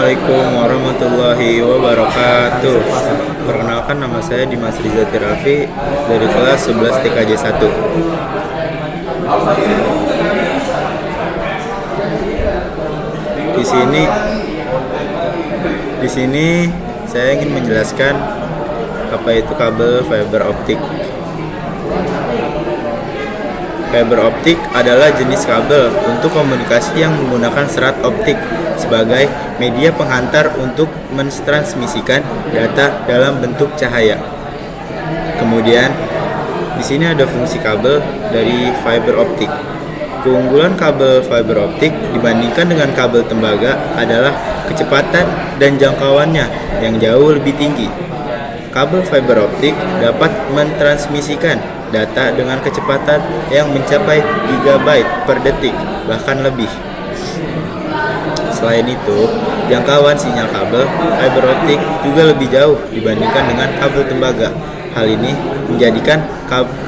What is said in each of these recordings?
Assalamualaikum warahmatullahi wabarakatuh. Perkenalkan, nama saya Dimas Rizati Raffi dari kelas 11 TKJ 1. Di sini saya ingin menjelaskan apa itu kabel fiber optik. Fiber optik adalah jenis kabel untuk komunikasi yang menggunakan serat optik sebagai media penghantar untuk mentransmisikan data dalam bentuk cahaya. Kemudian, di sini ada fungsi kabel dari fiber optik. Keunggulan kabel fiber optik dibandingkan dengan kabel tembaga adalah kecepatan dan jangkauannya yang jauh lebih tinggi. Kabel fiber optik dapat mentransmisikan data dengan kecepatan yang mencapai gigabyte per detik, bahkan lebih. Selain itu, jangkauan sinyal kabel fiber optik juga lebih jauh dibandingkan dengan kabel tembaga. Hal ini menjadikan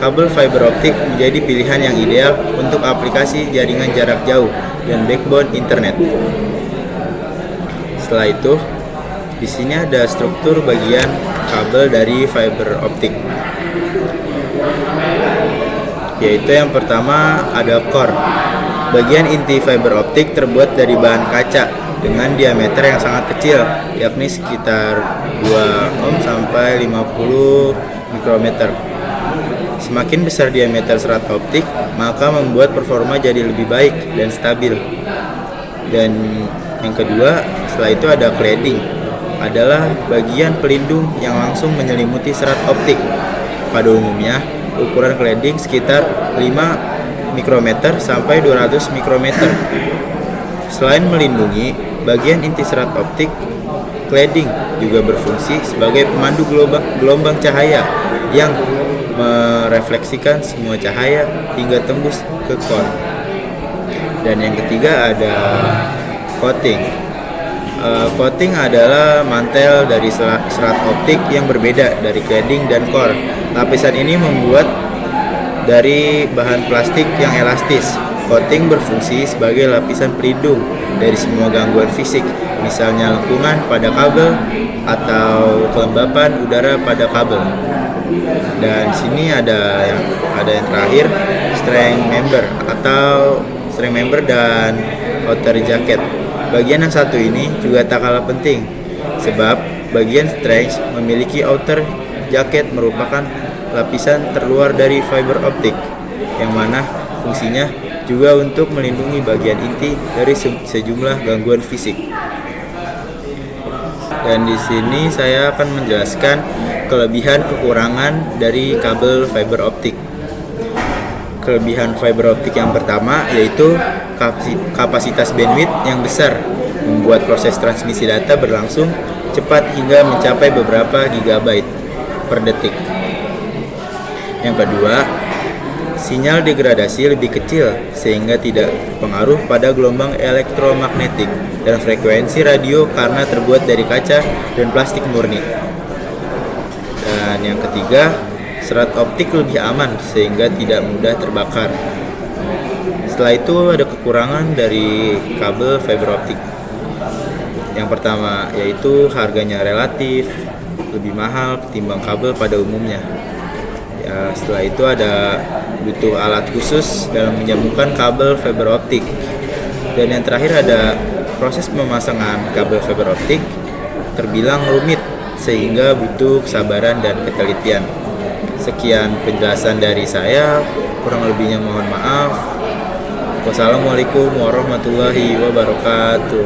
kabel fiber optik menjadi pilihan yang ideal untuk aplikasi jaringan jarak jauh dan backbone internet. Setelah itu, di sini ada struktur bagian kabel dari fiber optik. Yaitu yang pertama ada core. Bagian inti fiber optik terbuat dari bahan kaca dengan diameter yang sangat kecil, yakni sekitar 2 ohm sampai 50 mikrometer. Semakin besar diameter serat optik, maka membuat performa jadi lebih baik dan stabil. Dan yang kedua, setelah itu ada cladding. Adalah bagian pelindung yang langsung menyelimuti serat optik. Pada umumnya, ukuran cladding sekitar 5 mikrometer sampai 200 mikrometer. Selain melindungi bagian inti serat optik, cladding juga berfungsi sebagai pemandu gelombang cahaya yang merefleksikan semua cahaya hingga tembus ke core. Dan yang ketiga ada coating. Coating adalah mantel dari serat optik yang berbeda dari cladding dan core. Lapisan ini membuat dari bahan plastik yang elastis. Coating berfungsi sebagai lapisan pelindung dari semua gangguan fisik, misalnya lengkungan pada kabel atau kelembapan udara pada kabel. Dan sini ada yang terakhir, string member dan outer jacket. Bagian yang satu ini juga tak kalah penting, sebab bagian string memiliki outer jacket merupakan lapisan terluar dari fiber optik, yang mana fungsinya juga untuk melindungi bagian inti dari sejumlah gangguan fisik. Dan di sini saya akan menjelaskan kelebihan kekurangan dari kabel fiber optik. Kelebihan fiber optik yang pertama yaitu kapasitas bandwidth yang besar, membuat proses transmisi data berlangsung cepat hingga mencapai beberapa gigabyte per detik. Yang kedua, sinyal degradasi lebih kecil sehingga tidak pengaruh pada gelombang elektromagnetik dan frekuensi radio karena terbuat dari kaca dan plastik murni. Dan yang ketiga, serat optik lebih aman sehingga tidak mudah terbakar. Setelah itu ada kekurangan dari kabel fiber optik. Yang pertama yaitu harganya relatif lebih mahal ketimbang kabel pada umumnya. Ya, setelah itu ada butuh alat khusus dalam menyambungkan kabel fiber optik. Dan yang terakhir ada proses pemasangan kabel fiber optik terbilang rumit sehingga butuh kesabaran dan ketelitian. Sekian penjelasan dari saya, kurang lebihnya mohon maaf. Wassalamualaikum warahmatullahi wabarakatuh.